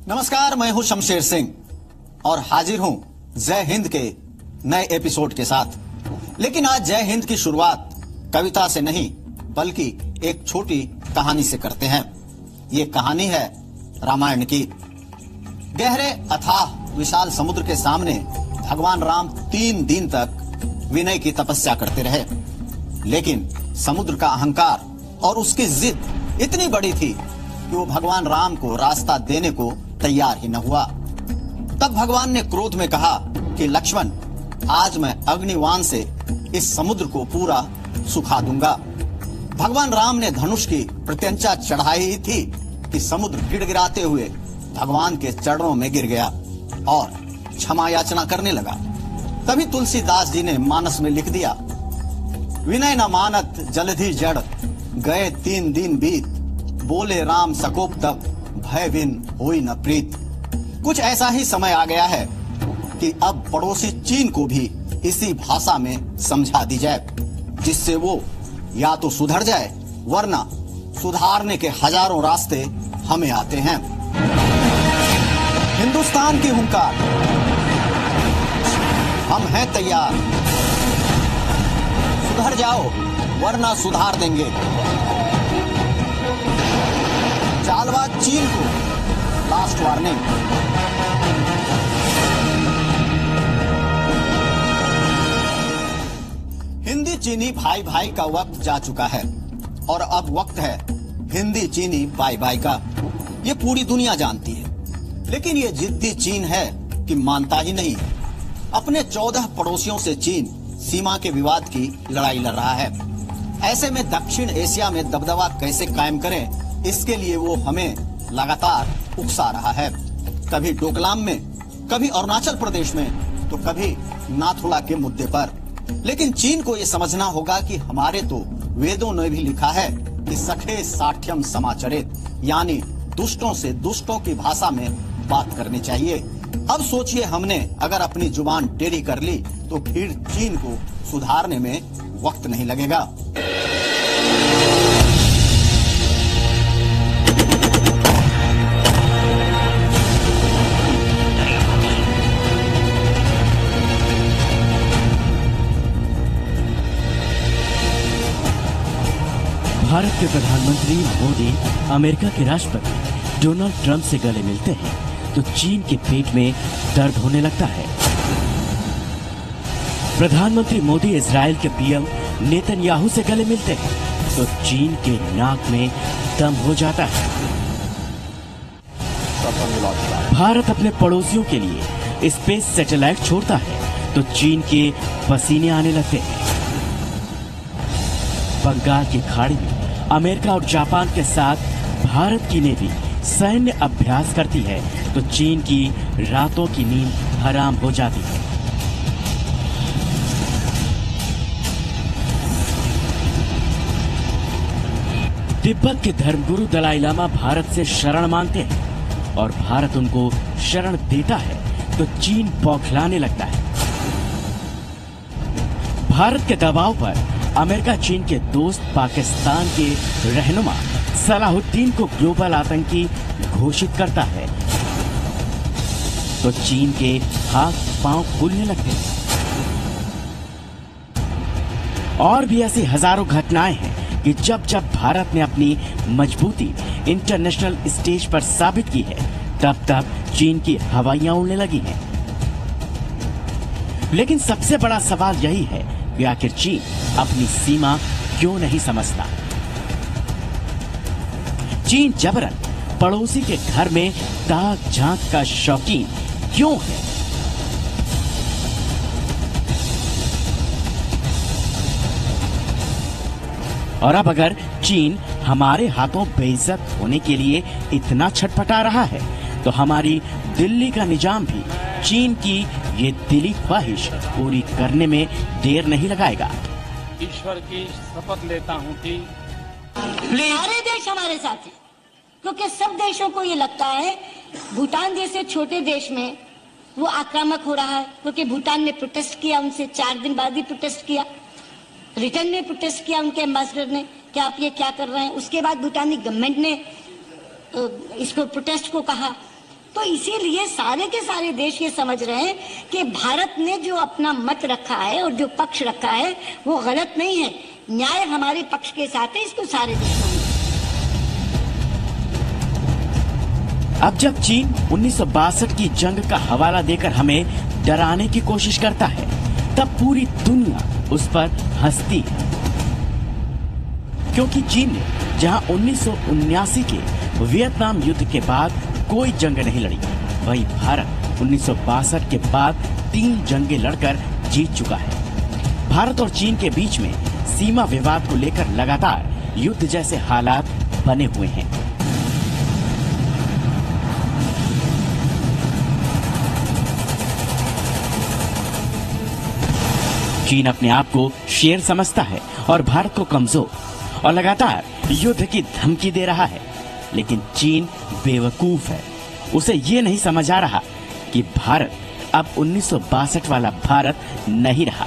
नमस्कार, मैं हूं शमशेर सिंह और हाजिर हूं जय हिंद के नए एपिसोड के साथ। लेकिन आज जय हिंद की शुरुआत कविता से नहीं बल्कि एक छोटी कहानी से करते हैं। ये कहानी है रामायण की। गहरे अथाह विशाल समुद्र के सामने भगवान राम 3 दिन तक विनय की तपस्या करते रहे, लेकिन समुद्र का अहंकार और उसकी जिद इतनी बड़ी थी कि वो भगवान राम को रास्ता देने को तैयार ही न हुआ। तब भगवान ने क्रोध में कहा कि लक्ष्मण, आज मैं अग्निवान से इस समुद्र को पूरा सुखा दूंगा। भगवान राम ने धनुष की प्रत्यंचा चढ़ाई ही थी कि समुद्र गिड़गिड़ाते हुए भगवान के चरणों में गिर गया और क्षमा याचना करने लगा। तभी तुलसीदास जी ने मानस में लिख दिया, विनय न मानत जलधि जड़, गए 3 दिन बीत, बोले राम सकोप तब, भय बिन होई न प्रीत। कुछ ऐसा ही समय आ गया है कि अब पड़ोसी चीन को भी इसी भाषा में समझा दी जाए, जिससे वो या तो सुधर जाए वरना सुधारने के हजारों रास्ते हमें आते हैं। हिंदुस्तान की हुंकार, हम हैं तैयार, सुधर जाओ वरना सुधार देंगे। चालबाज चीन को लास्ट वार्निंग। हिंदी चीनी भाई भाई का वक्त जा चुका है और अब वक्त है हिंदी चीनी बाय बाय का। ये पूरी दुनिया जानती है, लेकिन ये जिद्दी चीन है कि मानता ही नहीं। अपने 14 पड़ोसियों से चीन सीमा के विवाद की लड़ाई लड़ रहा है। ऐसे में दक्षिण एशिया में दबदबा कैसे कायम करें, इसके लिए वो हमें लगातार उकसा रहा है। कभी डोकलाम में, कभी अरुणाचल प्रदेश में, तो कभी नाथुला के मुद्दे पर। लेकिन चीन को ये समझना होगा कि हमारे तो वेदों ने भी लिखा है कि सखे साठ्यम समाचरित, यानी दुष्टों से दुष्टों की भाषा में बात करनी चाहिए। अब सोचिए, हमने अगर अपनी जुबान टेढ़ी कर ली तो फिर चीन को सुधारने में वक्त नहीं लगेगा। भारत के प्रधानमंत्री मोदी अमेरिका के राष्ट्रपति डोनाल्ड ट्रंप से गले मिलते हैं तो चीन के पेट में दर्द होने लगता है। प्रधानमंत्री मोदी इजराइल के पीएम नेतन्याहू से गले मिलते हैं तो चीन के नाक में दम हो जाता है। भारत अपने पड़ोसियों के लिए स्पेस सैटेलाइट छोड़ता है तो चीन के पसीने आने लगते हैं। बंगाल की खाड़ी में अमेरिका और जापान के साथ भारत की नेवी सैन्य अभ्यास करती है तो चीन की रातों की नींद हराम हो जाती है। तिब्बत के धर्मगुरु दलाई लामा भारत से शरण मांगते हैं और भारत उनको शरण देता है तो चीन बौखलाने लगता है। भारत के दबाव पर अमेरिका चीन के दोस्त पाकिस्तान के रहनुमा सलाहुद्दीन को ग्लोबल आतंकी घोषित करता है तो चीन के हाथ पांव फूलने लगते हैं। और भी ऐसी हजारों घटनाएं हैं कि जब जब भारत ने अपनी मजबूती इंटरनेशनल स्टेज पर साबित की है तब तब चीन की हवाइयां उड़ने लगी हैं। लेकिन सबसे बड़ा सवाल यही है कि आखिर चीन अपनी सीमा क्यों नहीं समझता। चीन जबरन पड़ोसी के घर में ताक झांक का शौकीन क्यों है? और अब अगर चीन हमारे हाथों बेइज्जत होने के लिए इतना छटपटा रहा है तो हमारी दिल्ली का निजाम भी चीन की ये दिली ख्वाहिश पूरी करने में देर नहीं लगाएगा। ईश्वर की शपथ लेता हूँ कि सारे देश हमारे साथ हैं, क्योंकि सब देशों को ये लगता है भूटान जैसे छोटे देश में वो आक्रामक हो रहा है, क्योंकि भूटान ने प्रोटेस्ट किया, उनसे 4 दिन बाद ही प्रोटेस्ट किया, रिटर्न में प्रोटेस्ट किया उनके एम्बेसडर ने कि आप ये क्या कर रहे हैं। उसके बाद भूटानी गवर्नमेंट ने इसको प्रोटेस्ट को कहा, तो इसीलिए सारे के सारे देश ये समझ रहे हैं कि भारत ने जो अपना मत रखा है और जो पक्ष रखा है वो गलत नहीं है, न्याय हमारे पक्ष के साथ है, इसको सारे देश समझ। अब जब चीन 1962 की जंग का हवाला देकर हमें डराने की कोशिश करता है, तब पूरी दुनिया उस पर हंसती है, क्योंकि चीन ने जहां 1979 के वियतनाम युद्ध के बाद कोई जंग नहीं लड़ी, वहीं भारत 1962 के बाद 3 जंगें लड़कर जीत चुका है। भारत और चीन के बीच में सीमा विवाद को लेकर लगातार युद्ध जैसे हालात बने हुए हैं। चीन अपने आप को शेर समझता है और भारत को कमजोर, और लगातार युद्ध की धमकी दे रहा है। लेकिन चीन बेवकूफ है, उसे ये नहीं समझ आ रहा कि भारत अब 1962 वाला भारत नहीं रहा।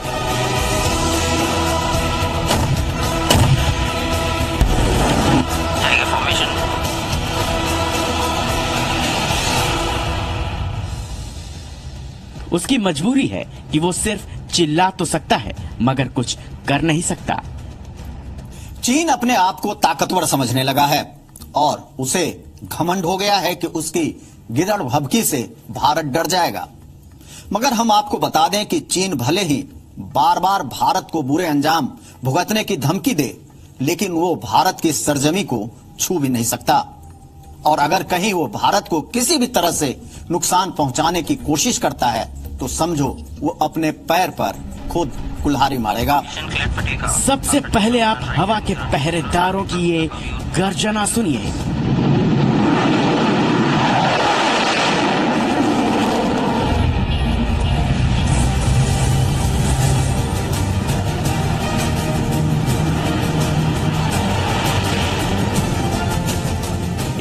उसकी मजबूरी है कि वो सिर्फ चिल्ला तो सकता है मगर कुछ कर नहीं सकता। चीन अपने आप को ताकतवर समझने लगा है और उसे घमंड हो गया है कि उसकी गिरड़ भभकी से भारत डर जाएगा। मगर हम आपको बता दें कि चीन भले ही बार बार भारत को बुरे अंजाम भुगतने की धमकी दे, लेकिन वो भारत की सरजमी को छू भी नहीं सकता। और अगर कहीं वो भारत को किसी भी तरह से नुकसान पहुंचाने की कोशिश करता है तो समझो वो अपने पैर पर खुद कुल्हाड़ी मारेगा। सबसे पहले आप हवा के पहरेदारों की ये गर्जना सुनिए।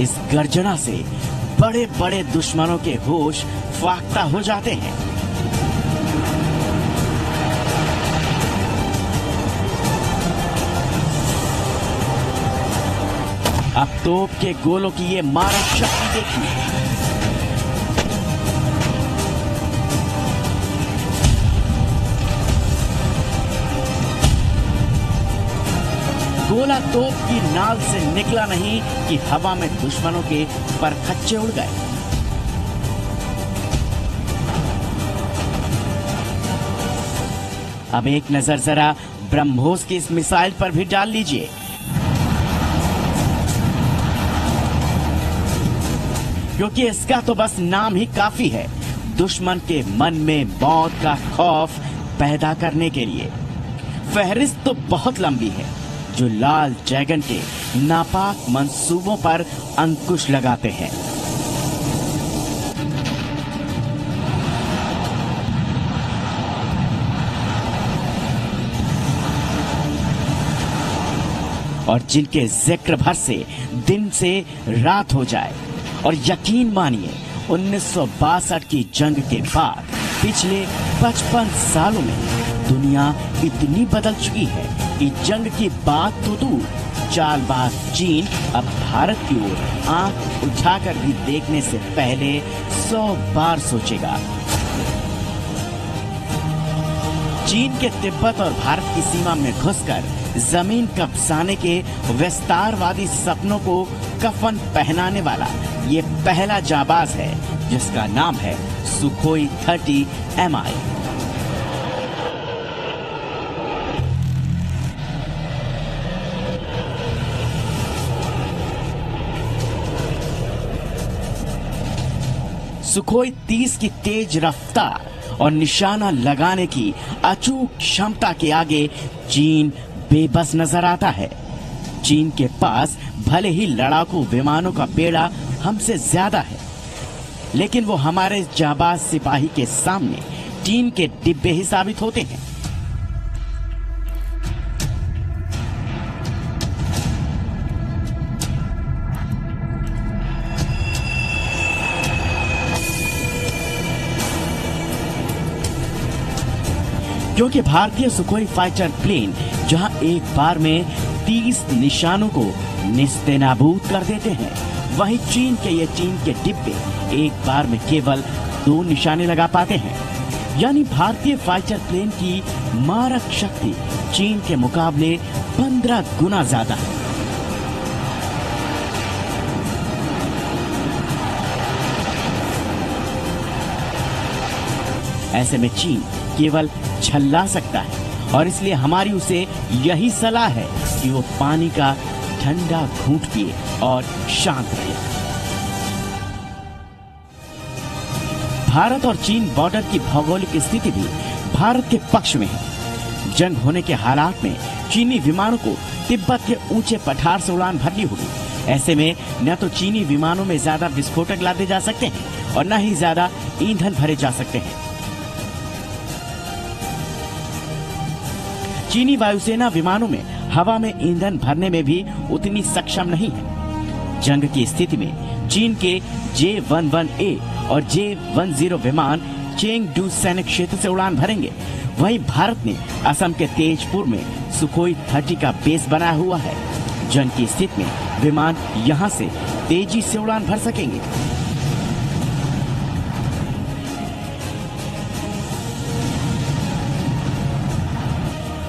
इस गर्जना से बड़े बड़े दुश्मनों के होश फाख्ता हो जाते हैं। अब तोप के गोलों की ये मारक शक्ति देखिए। गोला तोप की नाल से निकला नहीं कि हवा में दुश्मनों के परखच्चे उड़ गए। अब एक नजर जरा ब्रह्मोस की इस मिसाइल पर भी डाल लीजिए। क्योंकि इसका तो बस नाम ही काफी है दुश्मन के मन में मौत का खौफ पैदा करने के लिए। फहरिस्त तो बहुत लंबी है जो लाल ड्रैगन के नापाक मंसूबों पर अंकुश लगाते हैं। और जिनके जिक्र भर से दिन से रात हो जाए। और यकीन मानिए 1962 की जंग के बाद पिछले 55 सालों में दुनिया इतनी बदल चुकी है कि जंग की बात तो दूर, चालबाज चीन अब भारत की ओर आंख उठाकर भी देखने से पहले 100 बार सोचेगा। चीन के तिब्बत और भारत की सीमा में घुसकर जमीन कब्जाने के विस्तारवादी सपनों को कफन पहनाने वाला ये पहला जाबाज है जिसका नाम है सुखोई 30 MI। सुखोई 30 की तेज रफ्तार और निशाना लगाने की अचूक क्षमता के आगे चीन बेबस नजर आता है। चीन के पास भले ही लड़ाकू विमानों का बेड़ा हमसे ज्यादा है, लेकिन वो हमारे जाबाज सिपाही के सामने टीन के डिब्बे ही साबित होते हैं। क्योंकि भारतीय सुखोई फाइटर प्लेन जहां एक बार में 30 निशानों को निस्तेनाबूद कर देते हैं, वहीं चीन के ये टीम के डिब्बे एक बार में केवल 2 निशाने लगा पाते हैं। यानी भारतीय फाइटर प्लेन की मारक शक्ति चीन के मुकाबले 15 गुना ज्यादा है। ऐसे में चीन केवल झल्ला सकता है और इसलिए हमारी उसे यही सलाह है कि वो पानी का ठंडा घूंट पिए और शांत रहे। भारत और चीन बॉर्डर की भौगोलिक स्थिति भी भारत के पक्ष में है। जंग होने के हालात में चीनी विमानों को तिब्बत के ऊंचे पठार से उड़ान भरनी होगी। ऐसे में न तो चीनी विमानों में ज्यादा विस्फोटक लादे जा सकते हैं और न ही ज्यादा ईंधन भरे जा सकते हैं। चीनी वायुसेना विमानों में हवा में ईंधन भरने में भी उतनी सक्षम नहीं है। जंग की स्थिति में चीन के J-11A और J-10 विमान चेंगडू सैनिक क्षेत्र से उड़ान भरेंगे। वहीं भारत ने असम के तेजपुर में सुखोई 30 का बेस बनाया हुआ है। जंग की स्थिति में विमान यहां से तेजी से उड़ान भर सकेंगे।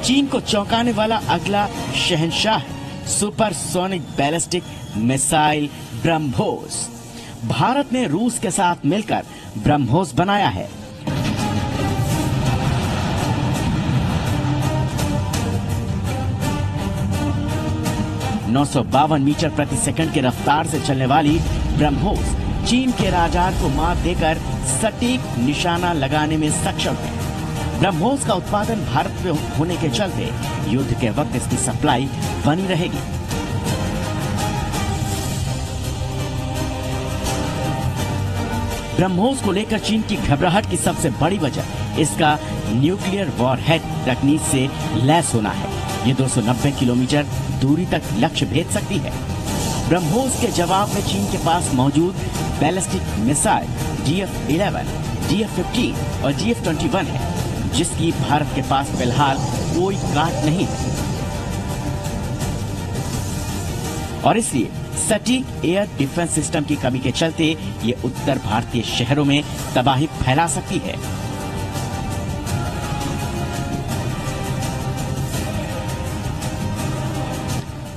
चीन को चौंकाने वाला अगला शहंशाह है supersonic ballistic missile BrahMos. Bharat ने रूस के साथ मिलकर ब्रह्मोस बनाया है। (952 मीटर प्रति सेकंड की रफ्तार से चलने वाली ब्रह्मोस चीन के राडार को मात देकर सटीक निशाना लगाने में सक्षम है। ब्रह्मोस का उत्पादन भारत में होने के चलते युद्ध के वक्त इसकी सप्लाई बनी रहेगी। ब्रह्मोस को लेकर चीन की घबराहट की सबसे बड़ी वजह इसका न्यूक्लियर वॉरहेड तकनीक से लैस होना है। ये 290 किलोमीटर दूरी तक लक्ष्य भेद सकती है। ब्रह्मोस के जवाब में चीन के पास मौजूद बैलिस्टिक मिसाइल DF-11, DF-15 और DF-21 है, जिसकी भारत के पास फिलहाल कोई काट नहीं है और इसलिए सटीक एयर डिफेंस सिस्टम की कमी के चलते ये उत्तर भारतीय शहरों में तबाही फैला सकती है।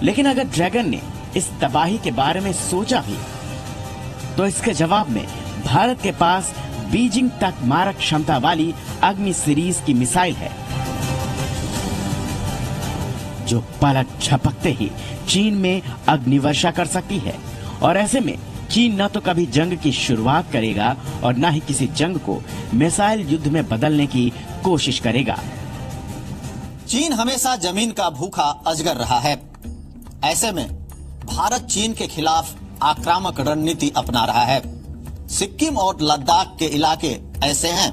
लेकिन अगर ड्रैगन ने इस तबाही के बारे में सोचा भी तो इसके जवाब में भारत के पास बीजिंग तक मारक क्षमता वाली अग्नि सीरीज की मिसाइल है, जो पलक झपकते ही चीन में अग्निवर्षा कर सकती है। और ऐसे में चीन न तो कभी जंग की शुरुआत करेगा और न ही किसी जंग को मिसाइल युद्ध में बदलने की कोशिश करेगा। चीन हमेशा जमीन का भूखा अजगर रहा है। ऐसे में भारत चीन के खिलाफ आक्रामक रणनीति अपना रहा है। सिक्किम और लद्दाख के इलाके ऐसे हैं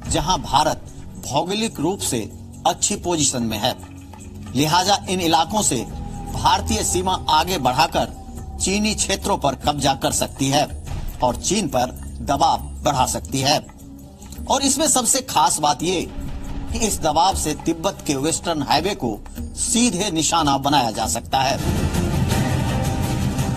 जहां भारत भौगोलिक रूप से अच्छी पोजीशन में है, लिहाजा इन इलाकों से भारतीय सीमा आगे बढ़ाकर चीनी क्षेत्रों पर कब्जा कर सकती है और चीन पर दबाव बढ़ा सकती है। और इसमें सबसे खास बात ये कि इस दबाव से तिब्बत के वेस्टर्न हाईवे को सीधे निशाना बनाया जा सकता है।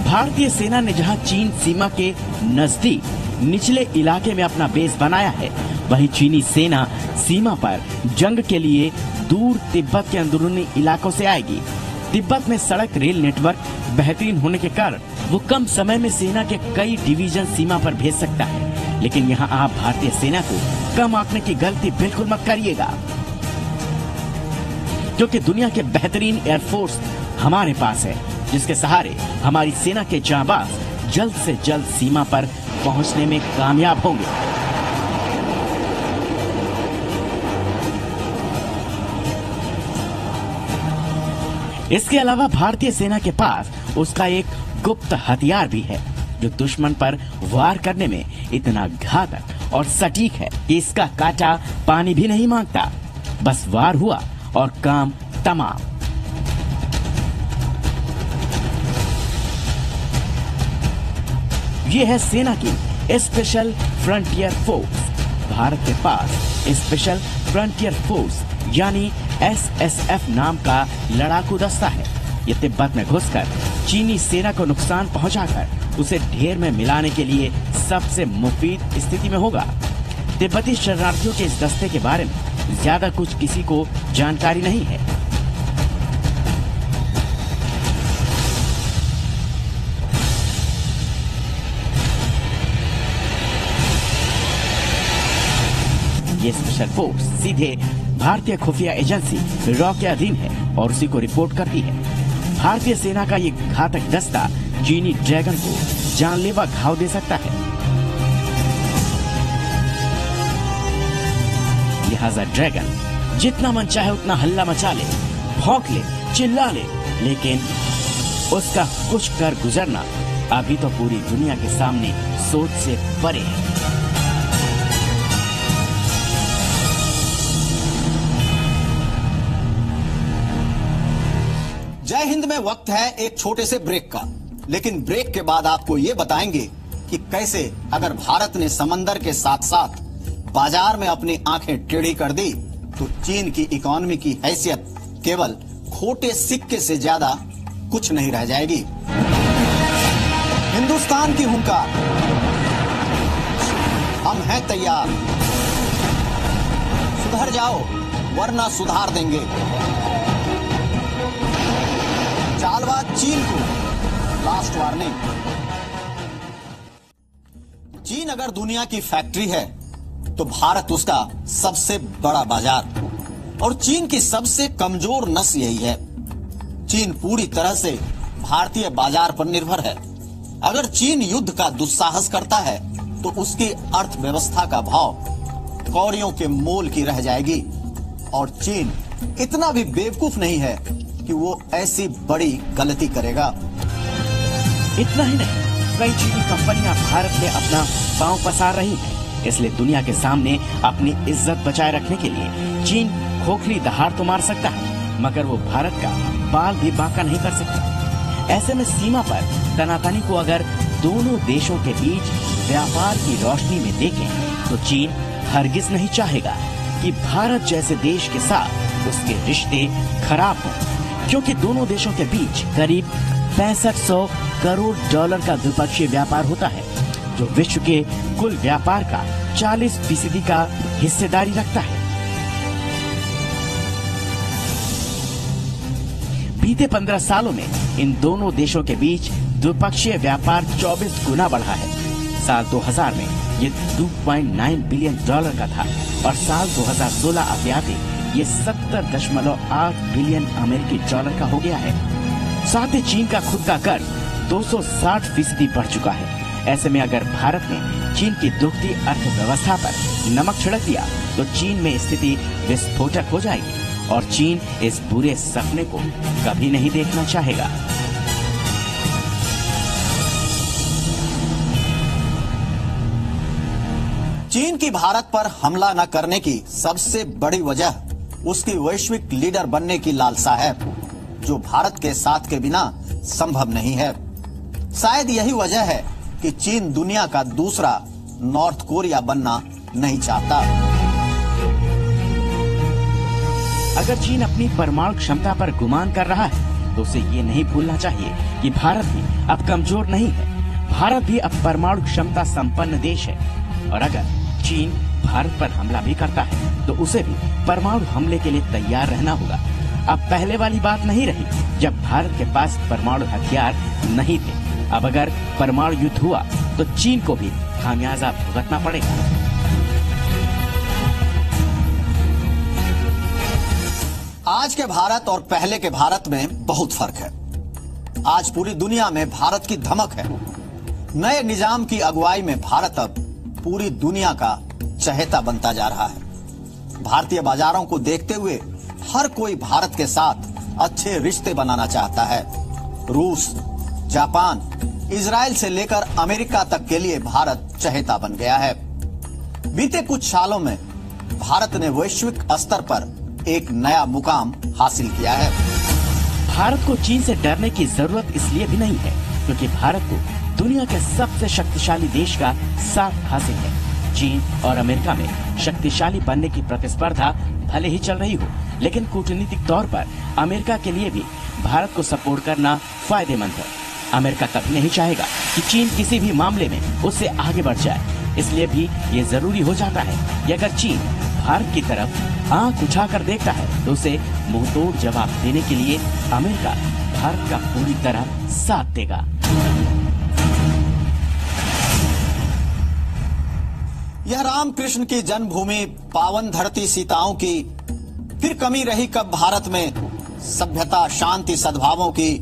भारतीय सेना ने जहां चीन सीमा के नजदीक निचले इलाके में अपना बेस बनाया है, वहीं चीनी सेना सीमा पर जंग के लिए दूर तिब्बत के अंदरूनी इलाकों से आएगी। तिब्बत में सड़क रेल नेटवर्क बेहतरीन होने के कारण वो कम समय में सेना के कई डिवीजन सीमा पर भेज सकता है। लेकिन यहाँ आप भारतीय सेना को कम आंकने की गलती बिल्कुल मत करिएगा, क्योंकि दुनिया के बेहतरीन एयरफोर्स हमारे पास है, जिसके सहारे हमारी सेना के जांबाज जल्द से जल्द सीमा पर पहुंचने में कामयाब होंगे। इसके अलावा भारतीय सेना के पास उसका एक गुप्त हथियार भी है, जो दुश्मन पर वार करने में इतना घातक और सटीक है कि इसका कांटा पानी भी नहीं मांगता। बस वार हुआ और काम तमाम। ये है सेना की स्पेशल फ्रंटियर फोर्स। भारत के पास स्पेशल फ्रंटियर फोर्स यानी SSF नाम का लड़ाकू दस्ता है। ये तिब्बत में घुसकर चीनी सेना को नुकसान पहुंचाकर उसे ढेर में मिलाने के लिए सबसे मुफीद स्थिति में होगा। तिब्बती शरणार्थियों के इस दस्ते के बारे में ज्यादा कुछ किसी को जानकारी नहीं है। ये स्पेशल फोर्स सीधे भारतीय खुफिया एजेंसी रॉ के अधीन है और उसी को रिपोर्ट करती है। भारतीय सेना का ये घातक दस्ता चीनी ड्रैगन को जानलेवा घाव दे सकता है। लिहाजा ड्रैगन जितना मन चाहे उतना हल्ला मचा ले, भौंक ले, चिल्ला ले, लेकिन उसका कुछ कर गुजरना अभी तो पूरी दुनिया के सामने सोच से परे है। जय हिंद में वक्त है एक छोटे से ब्रेक का, लेकिन ब्रेक के बाद आपको ये बताएंगे कि कैसे अगर भारत ने समंदर के साथ साथ बाजार में अपनी आंखें टेढ़ी कर दी तो चीन की इकोनॉमी की हैसियत केवल खोटे सिक्के से ज्यादा कुछ नहीं रह जाएगी। हिंदुस्तान की हुंकार, हम हैं तैयार, सुधर जाओ वरना सुधार देंगे। चालबाज चीन को लास्ट वार्निंग। चीन अगर दुनिया की फैक्ट्री है तो भारत उसका सबसे बड़ा बाजार और चीन की सबसे कमजोर नस यही है। चीन पूरी तरह से भारतीय बाजार पर निर्भर है। अगर चीन युद्ध का दुस्साहस करता है तो उसकी अर्थव्यवस्था का भाव कौड़ियों के मोल की रह जाएगी और चीन इतना भी बेवकूफ नहीं है कि वो ऐसी बड़ी गलती करेगा। इतना ही नहीं, कई चीनी कंपनियां भारत में अपना पांव पसार रही हैं। इसलिए दुनिया के सामने अपनी इज्जत बचाए रखने के लिए चीन खोखली दहाड़ तो मार सकता है, मगर वो भारत का बाल भी बांका नहीं कर सकता। ऐसे में सीमा पर तनातनी को अगर दोनों देशों के बीच व्यापार की रोशनी में देखें तो चीन हरगिज नहीं चाहेगा कि भारत जैसे देश के साथ उसके रिश्ते खराब हों, क्योंकि दोनों देशों के बीच करीब 6500 करोड़ डॉलर का द्विपक्षीय व्यापार होता है, जो विश्व के कुल व्यापार का 40% का हिस्सेदारी रखता है। बीते 15 सालों में इन दोनों देशों के बीच द्विपक्षीय व्यापार 24 गुना बढ़ा है। साल 2000 में ये 2.9 बिलियन डॉलर का था और साल 2016 आते आते ये 70.8 बिलियन अमेरिकी डॉलर का हो गया है। साथ ही चीन का खुद का कर्ज 260% बढ़ चुका है। ऐसे में अगर भारत ने चीन की दुखती अर्थव्यवस्था पर नमक छिड़क दिया तो चीन में स्थिति विस्फोटक हो जाएगी और चीन इस बुरे सपने को कभी नहीं देखना चाहेगा। चीन की भारत पर हमला न करने की सबसे बड़ी वजह उसकी वैश्विक लीडर बनने की लालसा है, जो भारत के साथ के बिना संभव नहीं है। शायद यही वजह है कि चीन दुनिया का दूसरा नॉर्थ कोरिया बनना नहीं चाहता। अगर चीन अपनी परमाणु क्षमता पर गुमान कर रहा है तो उसे ये नहीं भूलना चाहिए कि भारत भी अब कमजोर नहीं है। भारत भी अब परमाणु क्षमता संपन्न देश है और अगर चीन भारत पर हमला भी करता है तो उसे भी परमाणु हमले के लिए तैयार रहना होगा। अब पहले वाली बात नहीं रही जब भारत के पास परमाणु हथियार नहीं थे। अब अगर परमाणु युद्ध हुआ तो चीन को भी खामियाजा भुगतना पड़ेगा। आज के भारत और पहले के भारत में बहुत फर्क है। आज पूरी दुनिया में भारत की धमक है। नए निजाम की अगुवाई में भारत अब पूरी दुनिया का चहेता बनता जा रहा है। भारतीय बाजारों को देखते हुए हर कोई भारत के साथ अच्छे रिश्ते बनाना चाहता है। रूस, जापान, इजराइल से लेकर अमेरिका तक के लिए भारत चहेता बन गया है। बीते कुछ सालों में भारत ने वैश्विक स्तर पर एक नया मुकाम हासिल किया है। भारत को चीन से डरने की जरूरत इसलिए भी नहीं है क्योंकि भारत को दुनिया के सबसे शक्तिशाली देश का साथ हासिल है। चीन और अमेरिका में शक्तिशाली बनने की प्रतिस्पर्धा भले ही चल रही हो, लेकिन कूटनीतिक तौर पर अमेरिका के लिए भी भारत को सपोर्ट करना फायदेमंद है। अमेरिका कभी नहीं चाहेगा कि चीन किसी भी मामले में उससे आगे बढ़ जाए। इसलिए भी ये जरूरी हो जाता है कि अगर चीन भारत की तरफ आंख उठाकर देखता है तो उसे मुंहतोड़ जवाब देने के लिए अमेरिका भारत का पूरी तरह साथ देगा। यह रामकृष्ण की जन्मभूमि पावन धरती सीताओं की फिर कमी रही कब भारत में सभ्यता शांति सद्भावों की।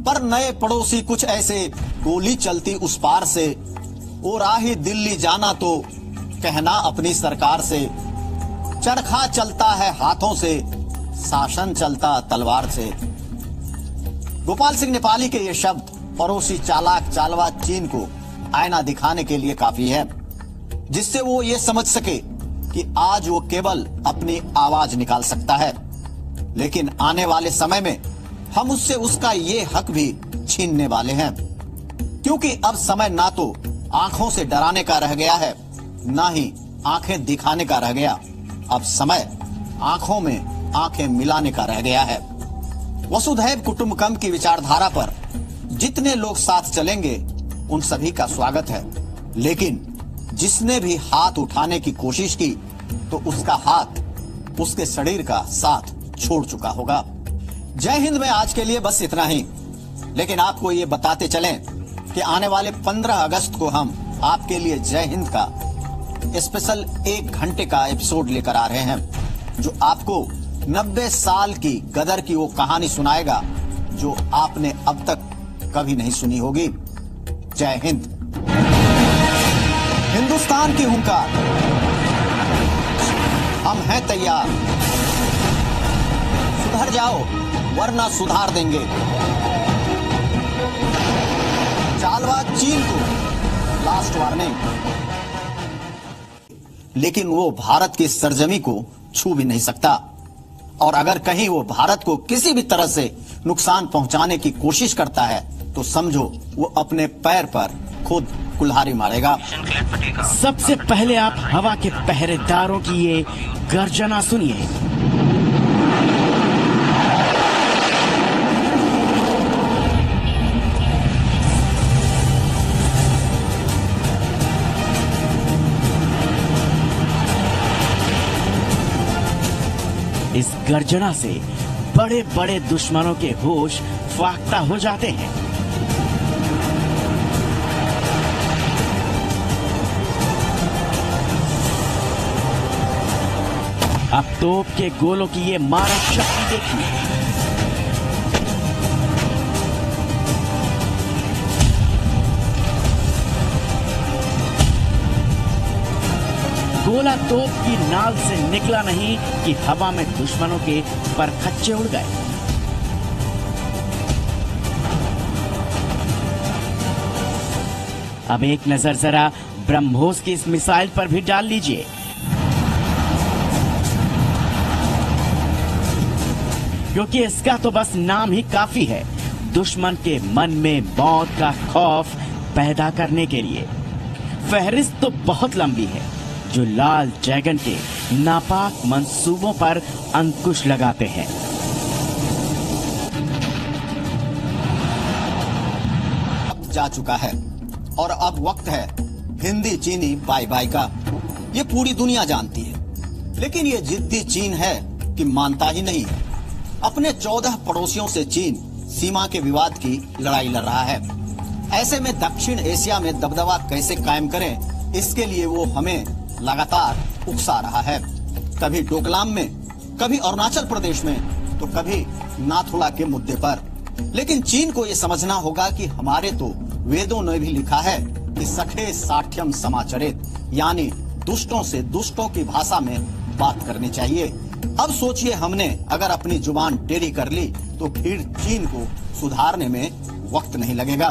पर नए पड़ोसी कुछ ऐसे गोली चलती उस पार से, ओ राही दिल्ली जाना तो कहना अपनी सरकार से। चरखा चलता है हाथों से, शासन चलता तलवार से। गोपाल सिंह नेपाली के ये शब्द पड़ोसी चालाक चालवा चीन को आईना दिखाने के लिए काफी है, जिससे वो ये समझ सके कि आज वो केवल अपनी आवाज निकाल सकता है, लेकिन आने वाले समय में हम उससे उसका ये हक भी छीनने वाले हैं। क्योंकि अब समय ना तो आंखों से डराने का रह गया है, ना ही आंखें दिखाने का रह गया। अब समय आंखों में आंखें मिलाने का रह गया है। वसुधैव कुटुंबकम की विचारधारा पर जितने लोग साथ चलेंगे उन सभी का स्वागत है, लेकिन जिसने भी हाथ उठाने की कोशिश की तो उसका हाथ उसके शरीर का साथ छोड़ चुका होगा। जय हिंद में आज के लिए बस इतना ही, लेकिन आपको ये बताते चलें कि आने वाले 15 अगस्त को हम आपके लिए जय हिंद का स्पेशल 1 घंटे का एपिसोड लेकर आ रहे हैं, जो आपको 90 साल की गदर की वो कहानी सुनाएगा जो आपने अब तक कभी नहीं सुनी होगी। जय हिंद। हिंदुस्तान की हुंकार, हम हैं तैयार। सुधर जाओ वरना सुधार देंगे। चालबाज चीन को लास्ट वार्निंग। लेकिन वो भारत की सरजमी को छू भी नहीं सकता, और अगर कहीं वो भारत को किसी भी तरह से नुकसान पहुंचाने की कोशिश करता है तो समझो वो अपने पैर पर खुद कुल्हाड़ी मारेगा। सबसे पहले आप हवा के पहरेदारों की ये गर्जना सुनिए। इस गर्जना से बड़े बड़े दुश्मनों के होश फाख्ता हो जाते हैं। अब तोप के गोलों की ये मारक शक्ति देखिए। गोला तोप की नाल से निकला नहीं कि हवा में दुश्मनों के परखच्चे उड़ गए। अब एक नजर जरा ब्रह्मोस की इस मिसाइल पर भी डाल लीजिए। क्योंकि इसका तो बस नाम ही काफी है दुश्मन के मन में मौत का खौफ पैदा करने के लिए। फहरिस्त तो बहुत लंबी है जो लाल ड्रैगन के नापाक मंसूबों पर अंकुश लगाते हैं। वक्त जा चुका है और अब वक्त है हिंदी चीनी बाय बाय का। ये पूरी दुनिया जानती है, लेकिन ये जिद्दी चीन है कि मानता ही नहीं है। अपने 14 पड़ोसियों से चीन सीमा के विवाद की लड़ाई लड़ रहा है। ऐसे में दक्षिण एशिया में दबदबा कैसे कायम करें, इसके लिए वो हमें लगातार उकसा रहा है। कभी डोकलाम में, कभी अरुणाचल प्रदेश में, तो कभी नाथुला के मुद्दे पर। लेकिन चीन को ये समझना होगा कि हमारे तो वेदों ने भी लिखा है कि सखे साठ्यम समाचरित, यानी दुष्टों से दुष्टों की भाषा में बात करनी चाहिए। अब सोचिए, हमने अगर अपनी जुबान टेढ़ी कर ली तो फिर चीन को सुधारने में वक्त नहीं लगेगा।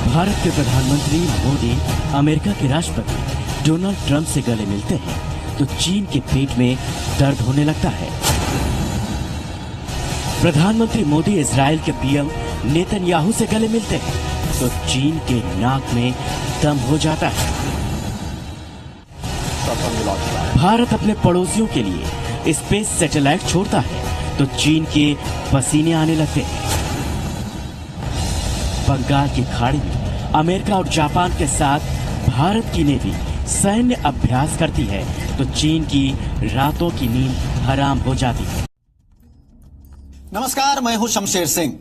भारत के प्रधानमंत्री मोदी अमेरिका के राष्ट्रपति डोनाल्ड ट्रंप से गले मिलते हैं तो चीन के पेट में दर्द होने लगता है। प्रधानमंत्री मोदी इजराइल के पीएम नेतन्याहू से गले मिलते हैं तो चीन के नाक में दम हो जाता है। भारत अपने पड़ोसियों के लिए स्पेस सैटेलाइट छोड़ता है तो चीन के पसीने आने लगते हैं। बंगाल की खाड़ी में अमेरिका और जापान के साथ भारत की नेवी सैन्य अभ्यास करती है तो चीन की रातों की नींद हराम हो जाती है। नमस्कार, मैं हूं शमशेर सिंह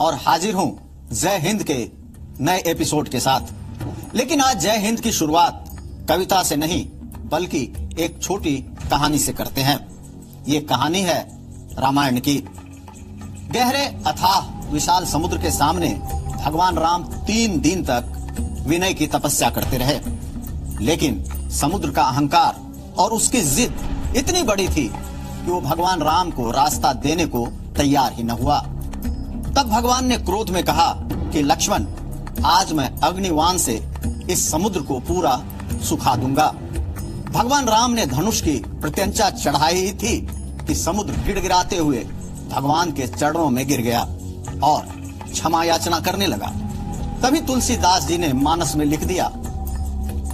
और हाजिर हूं जय हिंद के नए एपिसोड के साथ। लेकिन आज जय हिंद की शुरुआत कविता से नहीं बल्कि एक छोटी कहानी से करते हैं। ये कहानी है रामायण की। गहरे अथाह विशाल समुद्र के सामने भगवान राम 3 दिन तक विनय की तपस्या करते रहे, लेकिन समुद्र का अहंकार और उसकी जिद इतनी बड़ी थी कि वो भगवान राम को रास्ता देने को तैयार ही न हुआ। तब भगवान ने क्रोध में कहा कि लक्ष्मण, आज मैं अग्निवान से इस समुद्र को पूरा सुखा दूंगा। भगवान राम ने धनुष की प्रत्यंचा चढ़ाई ही थी कि समुद्र गिड़गिड़ाते हुए भगवान के चरणों में गिर गया और क्षमा याचना करने लगा। तभी तुलसीदास जी ने मानस में लिख दिया,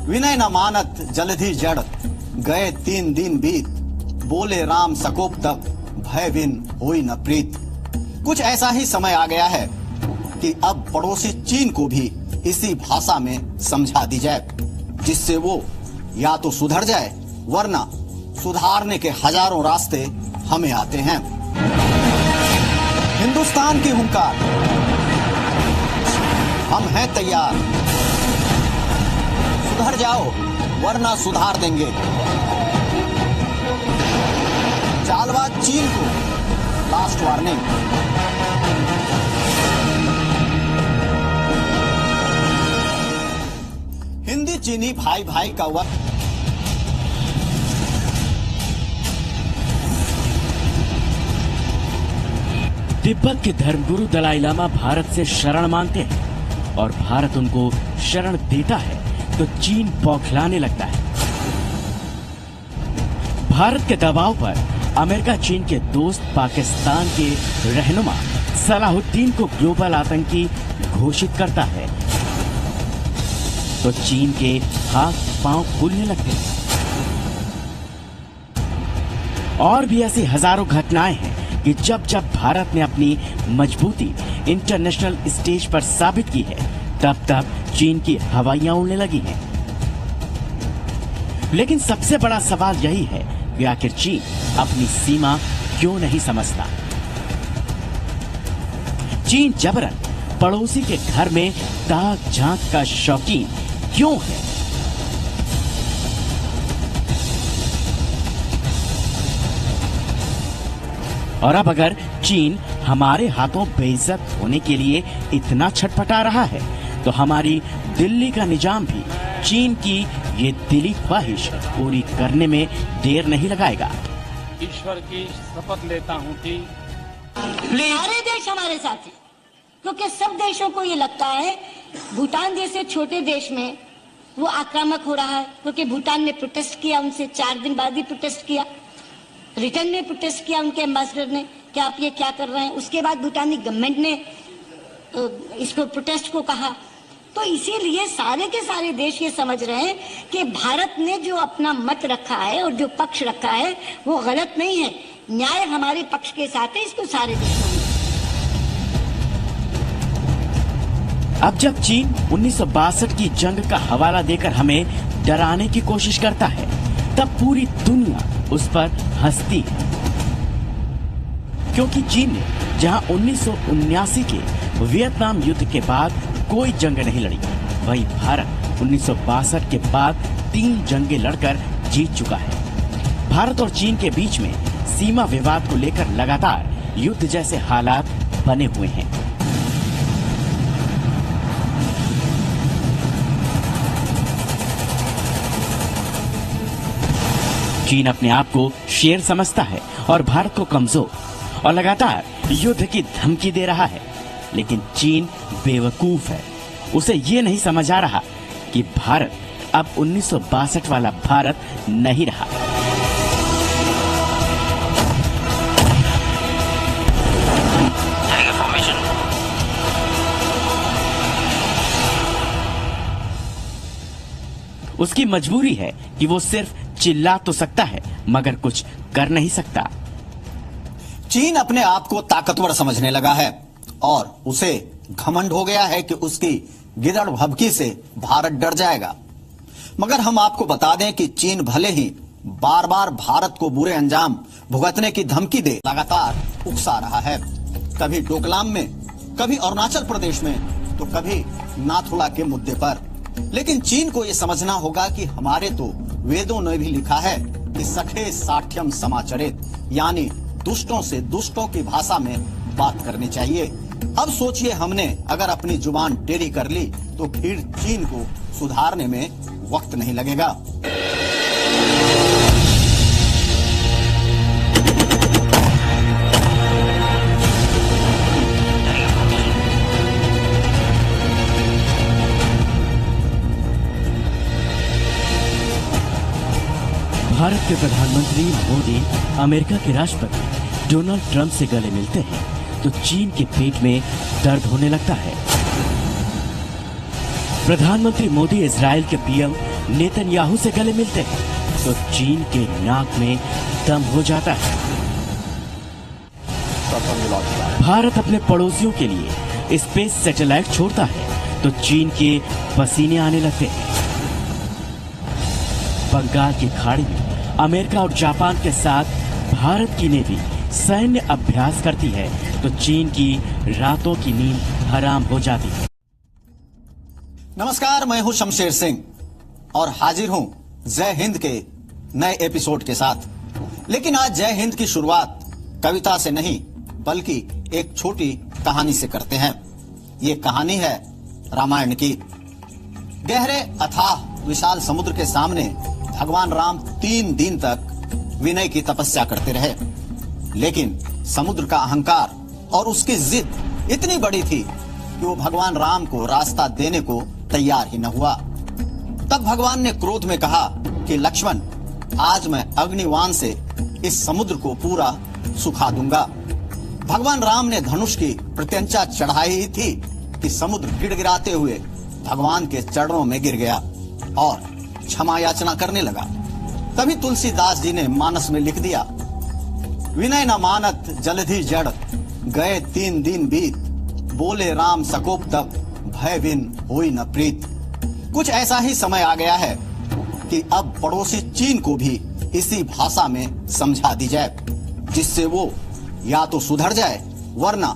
विनय न मानत जलधि जड़, गए 3 दिन बीत, बोले राम सकोप तब, भय बिन होई न प्रीत। कुछ ऐसा ही समय आ गया है कि अब पड़ोसी चीन को भी इसी भाषा में समझा दी जाए, जिससे वो या तो सुधर जाए वरना सुधारने के हजारों रास्ते हमें आते हैं। हिंदुस्तान की हुंकार, हम हैं तैयार, सुधर जाओ वरना सुधार देंगे। चालबाज चीन को लास्ट वार्निंग। हिंदी चीनी भाई भाई का वक्त तिब्बत के धर्मगुरु दलाई लामा भारत से शरण मांगते हैं और भारत उनको शरण देता है तो चीन बौखलाने लगता है। भारत के दबाव पर अमेरिका चीन के दोस्त पाकिस्तान के रहनुमा सलाहुद्दीन को ग्लोबल आतंकी घोषित करता है तो चीन के हाथ पांव फूलने लगते हैं। और भी ऐसी हजारों घटनाएं हैं कि जब जब भारत ने अपनी मजबूती इंटरनेशनल स्टेज पर साबित की है तब तब चीन की हवाइयां उड़ने लगी हैं। लेकिन सबसे बड़ा सवाल यही है कि आखिर चीन अपनी सीमा क्यों नहीं समझता। चीन जबरन पड़ोसी के घर में ताक झांक का शौकीन क्यों है? और अब अगर चीन हमारे हाथों बेइज्जत होने के लिए इतना छटपटा रहा है तो हमारी दिल्ली का निजाम भी चीन की ये दिली ख्वाहिश पूरी करने में देर नहीं लगाएगा। ईश्वर की शपथ लेता हूँ कि सारे देश हमारे साथ हैं, क्योंकि सब देशों को ये लगता है भूटान जैसे छोटे देश में वो आक्रामक हो रहा है, क्योंकि भूटान ने प्रोटेस्ट किया, उनसे 4 दिन बाद ही प्रोटेस्ट किया, रिटर्न में प्रोटेस्ट किया उनके एम्बेसडर ने कि आप ये क्या कर रहे हैं। उसके बाद भूटानी गवर्नमेंट ने इसको प्रोटेस्ट को कहा। तो इसीलिए सारे के सारे देश ये समझ रहे हैं कि भारत ने जो अपना मत रखा है और जो पक्ष रखा है वो गलत नहीं है, न्याय हमारे पक्ष के साथ है। इसको सारे देश अब जब चीन 1962 की जंग का हवाला देकर हमें डराने की कोशिश करता है तब पूरी दुनिया उस पर हंसती है, क्योंकि चीन ने जहां 1979 के वियतनाम युद्ध के बाद कोई जंग नहीं लड़ी, वहीं भारत 1962 के बाद 3 जंगें लड़कर जीत चुका है। भारत और चीन के बीच में सीमा विवाद को लेकर लगातार युद्ध जैसे हालात बने हुए हैं। चीन अपने आप को शेर समझता है और भारत को कमजोर, और लगातार युद्ध की धमकी दे रहा है। लेकिन चीन बेवकूफ है, उसे ये नहीं समझ आ रहा कि भारत अब 1962 वाला भारत नहीं रहा। उसकी मजबूरी है कि वो सिर्फ चिल्ला तो सकता है मगर कुछ कर नहीं सकता। चीन अपने आप को ताकतवर समझने लगा है और उसे घमंड हो गया है कि उसकी गिदड़ भभकी से भारत डर जाएगा। मगर हम आपको बता दें कि चीन भले ही बार बार भारत को बुरे अंजाम भुगतने की धमकी दे, लगातार उकसा रहा है। कभी डोकलाम में, कभी अरुणाचल प्रदेश में, तो कभी नाथुला के मुद्दे पर। लेकिन चीन को यह समझना होगा कि हमारे तो वेदों ने भी लिखा है कि सखे साठ्यम समाचरित, यानी दुष्टों से दुष्टों की भाषा में बात करनी चाहिए। अब सोचिए, हमने अगर अपनी जुबान टेढ़ी कर ली तो फिर चीन को सुधारने में वक्त नहीं लगेगा। भारत के प्रधानमंत्री मोदी अमेरिका के राष्ट्रपति डोनाल्ड ट्रंप से गले मिलते हैं तो चीन के पेट में दर्द होने लगता है। प्रधानमंत्री मोदी इजराइल के पीएम नेतन्याहू से गले मिलते हैं तो चीन के नाक में दम हो जाता है। भारत अपने पड़ोसियों के लिए स्पेस सैटेलाइट छोड़ता है तो चीन के पसीने आने लगते हैं। बंगाल की खाड़ी में अमेरिका और जापान के साथ भारत की नेवी सैन्य अभ्यास करती है तो चीन की रातों की नींद हराम हो जाती है। नमस्कार, मैं हूं शमशेर सिंह और हाजिर हूं जय हिंद के नए एपिसोड के साथ। लेकिन आज जय हिंद की शुरुआत कविता से नहीं बल्कि एक छोटी कहानी से करते हैं। ये कहानी है रामायण की। गहरे अथाह विशाल समुद्र के सामने भगवान राम 3 दिन तक विनय की तपस्या करते रहे, लेकिन समुद्र का अहंकार और उसकी जिद इतनी बड़ी थी कि वो भगवान राम को रास्ता देने को तैयार ही न हुआ। तब भगवान ने क्रोध में कहा कि लक्ष्मण, आज मैं अग्निवान से इस समुद्र को पूरा सुखा दूंगा। भगवान राम ने धनुष की प्रत्यंचा चढ़ाई ही थी कि समुद्र गिड़गिड़ाते हुए भगवान के चरणों में गिर गया और क्षमा याचना करने लगा। तभी तुलसीदास जी ने मानस में लिख दिया, विनय न मानत जलधि जड़, गए 3 दिन बीत, बोले राम सकोप तब, भय बिन होई न प्रीत। कुछ ऐसा ही समय आ गया है कि अब पड़ोसी चीन को भी इसी भाषा में समझा दी जाए, जिससे वो या तो सुधर जाए वरना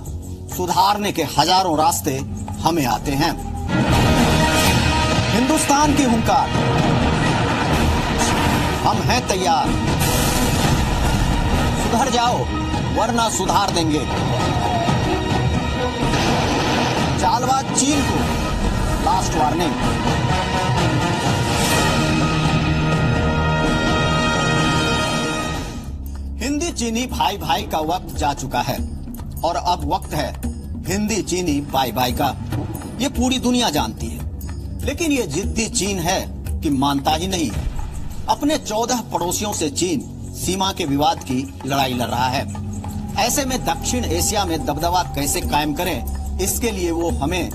सुधारने के हजारों रास्ते हमें आते हैं। हिंदुस्तान की हुंकार, हम हैं तैयार, सुधर जाओ वरना सुधार देंगे। चालबाज चीन को लास्ट वार्निंग। हिंदी चीनी भाई भाई का वक्त जा चुका है और अब वक्त है हिंदी चीनी बाय बाय का। ये पूरी दुनिया जानती है, लेकिन ये जिद्दी चीन है कि मानता ही नहीं। अपने 14 पड़ोसियों से चीन सीमा के विवाद की लड़ाई लड़ रहा है। ऐसे में दक्षिण एशिया में दबदबा कैसे कायम करें, इसके लिए वो हमें